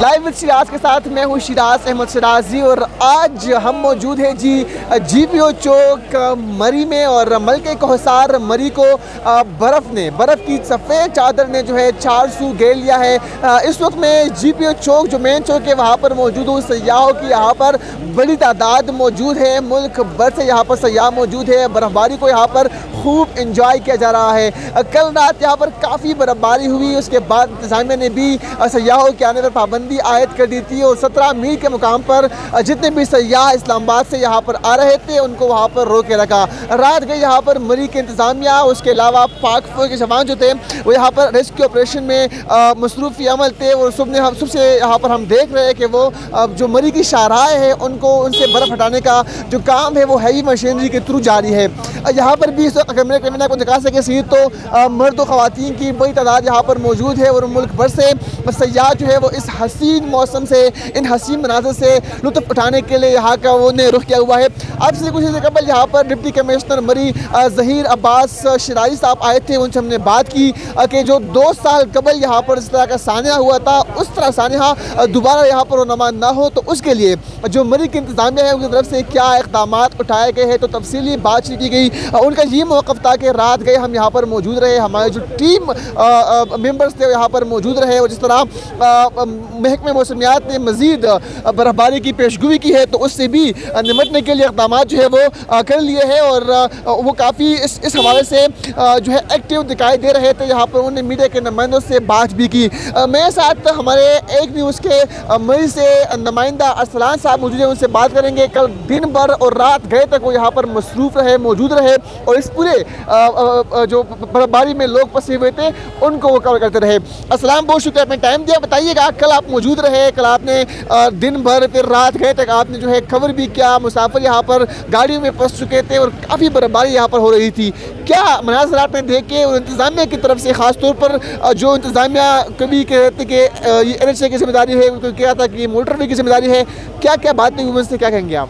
Live with Shiraz کے ساتھ میں ہوں شیراز احمد شیرازی، اور آج ہم موجود ہیں جی پی او چوک مری میں، اور ملکہ کوہسار مری کو برف کی سفید چادر نے جو ہے چار سو گھیر لیا ہے۔ اس وقت میں جی پی او چوک جو مین چوک ہے وہاں پر موجود ہوں۔ سیاحوں کی یہاں پر بڑی تعداد موجود ہے، ملک بھر سے یہاں پر سیاح موجود ہے۔ برف باری کو یہاں پر خوب انجوائے کیا جا رہا ہے۔ کل رات یہاں پر کافی برف باری ہوئی، اس کے بعد انتظامیہ نے بھی سیاحوں کے آنے پر پابندی عائد کر دی تھی، اور 17 میل کے مقام پر جتنے بھی سیاح اسلام آباد سے یہاں پر آ رہے تھے ان کو وہاں پر روک کے رکھا۔ رات گئی یہاں پر مری کے انتظامیہ، اس کے علاوہ پاک فوج کے جوان جو تھے وہ یہاں پر ریسکیو آپریشن میں مصروف عمل تھے، اور صبح سے یہاں پر ہم دیکھ رہے ہیں کہ وہ جو مری کی شاہراہیں ہیں ان سے برف ہٹانے کا جو کام ہے وہ ہیوی مشینری کے تھرو جاری ہے۔ یہاں پر بھی اگر میرے کیمرہ کو دکھا سکے سید تو مرد و خواتین کی بڑی تعداد یہاں پر موجود ہے، اور ملک بھر سے سیاح جو ہے وہ اس حسین موسم سے، ان حسین مناظر سے لطف اٹھانے کے لیے یہاں کا وہ نے رخ کیا ہوا ہے۔ اب سے کچھ دیر قبل یہاں پر ڈپٹی کمشنر مری ظہیر عباس شرائری صاحب آئے تھے، ان سے ہم نے بات کی کہ جو 2 سال قبل یہاں پر اس طرح کا سانحہ ہوا تھا اس طرح سانحہ دوبارہ یہاں پر رونما نہ ہو، تو اس کے لیے جو مری کی انتظامیہ ہے ان کی طرف سے کیا اقدامات اٹھائے گئے ہیں، تو تفصیلی بات چیت کی گئی۔ ان کا یہ موقف تھا کہ رات گئے ہم یہاں پر موجود رہے، ہمارے جو ٹیم ممبرز تھے یہاں پر موجود رہے، اور جس طرح محکمہ موسمیات نے مزید برف باری کی پیشگوئی کی ہے تو اس سے بھی نمٹنے کے لیے اقدامات جو ہے وہ کر لیے ہیں، اور وہ کافی اس حوالے سے جو ہے ایکٹیو دکھائی دے رہے تھے۔ یہاں پر انہوں نے میڈیا کے نمائندوں سے بات بھی کی۔ میرے ساتھ ہمارے ایک نیوز کے مری سے نمائندہ ارسلان صاحب موجود ہیں، ان سے بات کریں گے۔ کل دن بھر اور رات گئے تک وہ یہاں پر مصروف رہے، موجود رہے، اور اس پورے جو برف باری میں لوگ پھنسے ہوئے تھے ان کو وہ کور کرتے رہے۔ السلام، بہت شکریہ آپ نے ٹائم دیا۔ بتائیے گا کل آپ موجود رہے، کل آپ نے دن بھر پھر رات گئے تک آپ نے جو ہے کور بھی کیا، مسافر یہاں پر گاڑیوں میں پھنس چکے تھے اور کافی برف باری یہاں پر ہو رہی تھی، کیا مناظرات نے دیکھے؟ اور انتظامیہ کی طرف سے خاص طور پر جو انتظامیہ کبھی کہہ رہے تھے کہ یہ NHA کی ذمہ داری ہے، کوئی کہا تھا کہ یہ موٹر وے کی ذمہ داری ہے، کیا کیا باتیں ہوئی، ان سے کیا کہیں گے آپ؟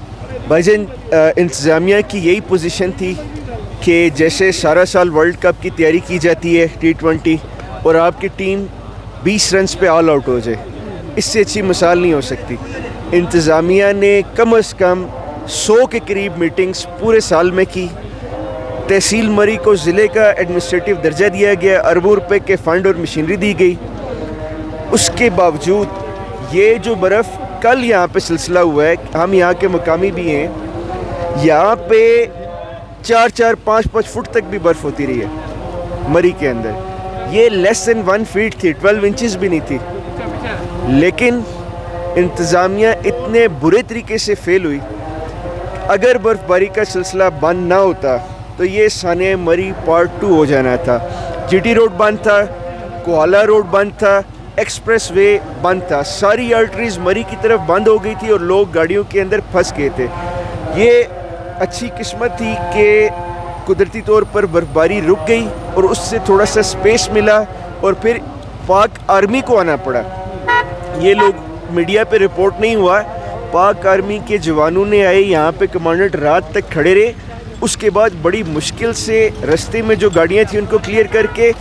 بھائی جان، انتظامیہ کی یہی پوزیشن تھی کہ جیسے سارا سال ورلڈ کپ کی تیاری کی جاتی ہے T20 اور آپ کی ٹیم 20 رنز پہ آل آؤٹ ہو جائے، اس سے اچھی مثال نہیں ہو سکتی۔ انتظامیہ نے کم از کم 100 کے قریب میٹنگز پورے سال میں کی۔ تحصیل مری کو ضلع کا ایڈمنسٹریٹو درجہ دیا گیا، اربوں روپے کے فنڈ اور مشینری دی گئی۔ اس کے باوجود یہ جو برف کل یہاں پہ سلسلہ ہوا ہے، ہم یہاں کے مقامی بھی ہیں، یہاں پہ 4-4 5-5 فٹ تک بھی برف ہوتی رہی ہے مری کے اندر۔ یہ لیس دین 1 فیٹ تھی، 12 انچز بھی نہیں تھی، لیکن انتظامیہ اتنے برے طریقے سے فیل ہوئی۔ اگر برف باری کا سلسلہ بند نہ ہوتا تو یہ سانحہ مری پارٹ 2 ہو جانا تھا۔ GT روڈ بند تھا، کوہالہ روڈ بند تھا، ایکسپریس وے بند تھا، ساری آرٹریز مری کی طرف بند ہو گئی تھی اور لوگ گاڑیوں کے اندر پھنس گئے تھے۔ یہ اچھی قسمت تھی کہ قدرتی طور پر برف باری رک گئی اور اس سے تھوڑا سا سپیس ملا، اور پھر پاک آرمی کو آنا پڑا۔ یہ لوگ میڈیا پہ رپورٹ نہیں ہوا، پاک آرمی کے جوانوں نے آئے یہاں پہ، کمانڈنٹ رات تک کھڑے رہے، اس کے بعد بڑی مشکل سے رستے میں جو گاڑیاں تھیں ان کو کلیئر کر کے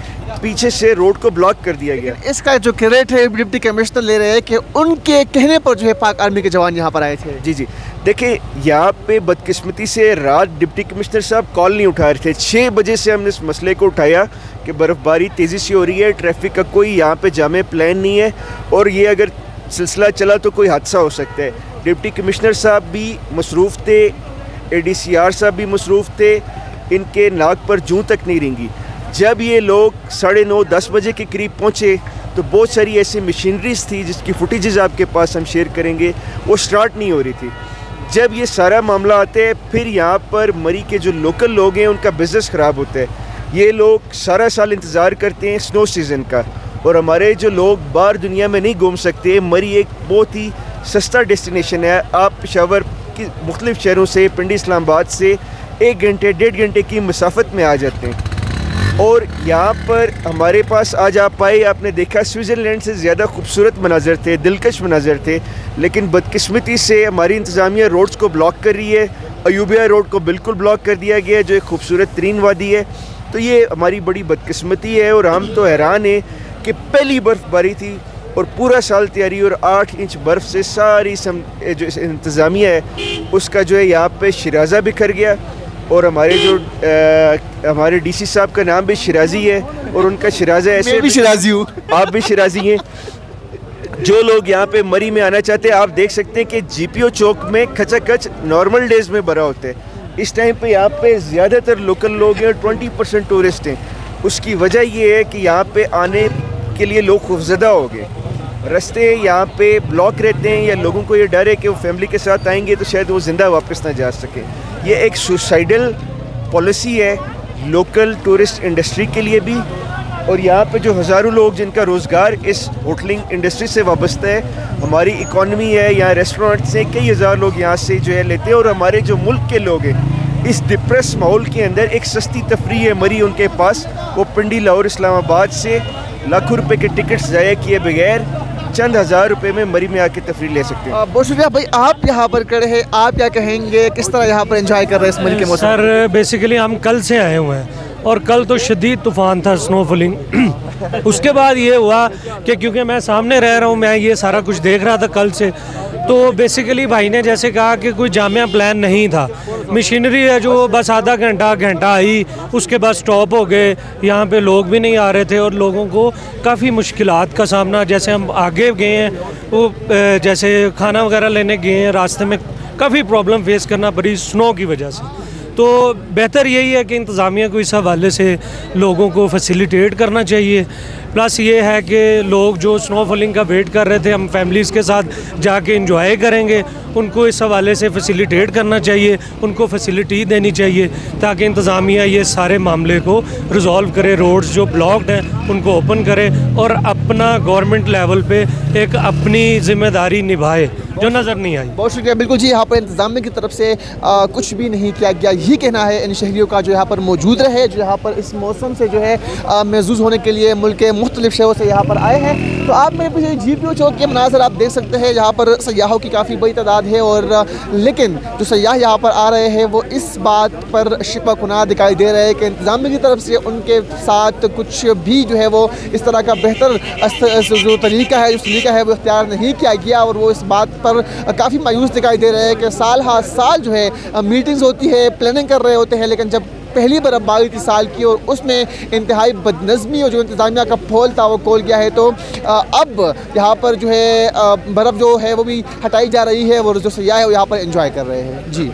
پیچھے سے روڈ کو بلاک کر دیا گیا۔ اس کا جو کریڈٹ ہے ڈپٹی کمشنر لے رہے ہیں کہ ان کے کہنے پر جو ہے پاک آرمی کے جوان یہاں پر آئے تھے۔ جی دیکھیں، یہاں پہ بدقسمتی سے رات ڈپٹی کمشنر صاحب کال نہیں اٹھا رہے تھے۔ 6 بجے سے ہم نے اس مسئلے کو اٹھایا کہ برف باری تیزی سے ہو رہی ہے، ٹریفک کا کوئی یہاں پہ جامع پلان نہیں ہے، اور یہ اگر سلسلہ چلا تو کوئی حادثہ ہو سکتا ہے۔ ڈپٹی کمشنر صاحب بھی مصروف تھے، ADCR صاحب بھی مصروف تھے، ان کے ناک پر جوں تک نہیں رینگی۔ جب یہ لوگ 9:30 10 بجے کے قریب پہنچے تو بہت ساری ایسی مشینریز تھی جس کی فوٹیجز آپ کے پاس ہم شیئر کریں گے، وہ سٹارٹ نہیں ہو رہی تھی۔ جب یہ سارا معاملہ آتا ہے پھر یہاں پر مری کے جو لوکل لوگ ہیں ان کا بزنس خراب ہوتا ہے۔ یہ لوگ سارا سال انتظار کرتے ہیں سنو سیزن کا، اور ہمارے جو لوگ باہر دنیا میں نہیں گھوم سکتے، مری ایک بہت ہی سستا ڈیسٹینیشن ہے۔ آپ پشاور کی مختلف شہروں سے، پنڈی اسلام آباد سے 1 گھنٹے 1.5 گھنٹے کی مسافت میں آ جاتے ہیں، اور یہاں پر ہمارے پاس آج آپ آئے، آپ نے دیکھا سوئٹزرلینڈ سے زیادہ خوبصورت مناظر تھے، دلکش مناظر تھے، لیکن بدقسمتی سے ہماری انتظامیہ روڈز کو بلاک کر رہی ہے۔ ایوبیہ روڈ کو بالکل بلاک کر دیا گیا ہے جو ایک خوبصورت ترین وادی ہے، تو یہ ہماری بڑی بدقسمتی ہے، اور ہم تو حیران ہیں کہ پہلی برف باری تھی اور پورا سال تیاری, اور 8 انچ برف سے ساری جو انتظامیہ ہے اس کا جو ہے یہاں پہ شیرازہ بکھر گیا. اور ہمارے جو ہمارے ڈی سی صاحب کا نام بھی شیرازی ہے, اور ان کا شیرازہ ایسے میں بھی شیرازی ہوں. آپ بھی شیرازی ہیں. جو لوگ یہاں پہ مری میں آنا چاہتے ہیں, آپ دیکھ سکتے ہیں کہ جی پی او چوک میں کھچا کھچ نارمل ڈیز میں بھرا ہوتا ہے. اس ٹائم پہ یہاں پہ زیادہ تر لوکل لوگ ہیں, 20% ٹورسٹ ہیں. اس کی وجہ یہ ہے کہ یہاں پہ آنے کے لیے لوگ خوفزدہ ہو گئے. رستے یہاں پہ بلاک رہتے ہیں, یا لوگوں کو یہ ڈر ہے کہ وہ فیملی کے ساتھ آئیں گے تو شاید وہ زندہ واپس نہ جا سکیں. یہ ایک سوسائڈل پالیسی ہے لوکل ٹورسٹ انڈسٹری کے لیے بھی, اور یہاں پہ جو ہزاروں لوگ جن کا روزگار اس ہوٹلنگ انڈسٹری سے وابستہ ہے, ہماری اکانومی ہے, یہاں ریسٹورنٹ سے کئی ہزار لوگ یہاں سے جو ہے لیتے ہیں. اور ہمارے جو ملک کے لوگ ہیں اس ڈپریس ماحول کے اندر ایک سستی تفریح ہے مری ان کے پاس. وہ پنڈی, لاہور, اسلام آباد سے لاکھوں روپے کے ٹکٹس ضائع کیے بغیر چند ہزار روپے میں مری میں آ کے تفریح لے سکتے ہیں. بہت شکریہ بھائی, آپ یہاں پر کھڑے ہیں, آپ کیا کہیں گے, کس طرح یہاں پر انجوائے کر رہے ہیں اس مری کے موسم؟ سر بیسیکلی ہم کل سے آئے ہوئے ہیں, اور کل تو شدید طوفان تھا, سنو فالنگ. اس کے بعد یہ ہوا کہ کیونکہ میں سامنے رہ رہا ہوں, میں یہ سارا کچھ دیکھ رہا تھا کل سے, تو بیسیکلی بھائی نے جیسے کہا کہ کوئی جامع پلان نہیں تھا. مشینری ہے جو بس آدھا گھنٹہ آئی, اس کے بعد سٹاپ ہو گئے. یہاں پہ لوگ بھی نہیں آ رہے تھے, اور لوگوں کو کافی مشکلات کا سامنا, جیسے ہم آگے گئے ہیں وہ جیسے کھانا وغیرہ لینے گئے ہیں, راستے میں کافی پرابلم فیس کرنا پڑی سنو کی وجہ سے. تو بہتر یہی ہے کہ انتظامیہ کو اس حوالے سے لوگوں کو فیسیلیٹیٹ کرنا چاہیے. پلس یہ ہے کہ لوگ جو سنو فالنگ کا ویٹ کر رہے تھے, ہم فیملیز کے ساتھ جا کے انجوائے کریں گے, ان کو اس حوالے سے فیسیلیٹیٹ کرنا چاہیے, ان کو فیسیلیٹی دینی چاہیے تاکہ انتظامیہ یہ سارے معاملے کو ریزالو کرے. روڈز جو بلاکڈ ہیں ان کو اوپن کرے, اور اپنا گورنمنٹ لیول پہ ایک اپنی ذمہ داری نبھائے جو نظر نہیں آئی. بہت شکریہ. بالکل جی, یہاں پر انتظامیہ کی طرف سے کچھ بھی نہیں کیا گیا, یہی کہنا ہے ان شہریوں کا جو یہاں پر موجود رہے, جو یہاں پر اس موسم سے جو ہے محظوظ ہونے کے لیے ملک کے مختلف شہروں سے یہاں پر آئے ہیں. تو آپ میرے پیچھے جی پی او چوک کے مناظر آپ دیکھ سکتے ہیں, یہاں پر سیاحوں کی کافی بڑی تعداد ہے, اور لیکن جو سیاح یہاں پر آ رہے ہیں وہ اس بات پر شپہ کناہ دکھائی دے رہے ہیں کہ انتظامیہ کی طرف سے ان کے ساتھ کچھ بھی جو ہے وہ اس طرح کا بہتر جو طریقہ ہے وہ اختیار نہیں کیا گیا. اور وہ اس بات پر کافی مایوس دکھائی دے رہے ہیں کہ سال ہر سال جو ہے میٹنگز ہوتی ہے, پلاننگ کر رہے ہوتے ہیں, لیکن جب پہلی برف باری تھی سال کی اور اس میں انتہائی بدنظمی اور جو انتظامیہ کا پھول تھا وہ کھول گیا ہے, تو اب یہاں پر جو ہے برف جو ہے وہ بھی ہٹائی جا رہی ہے, اور جو سیاح ہے وہ یہاں پر انجوائے کر رہے ہیں. جی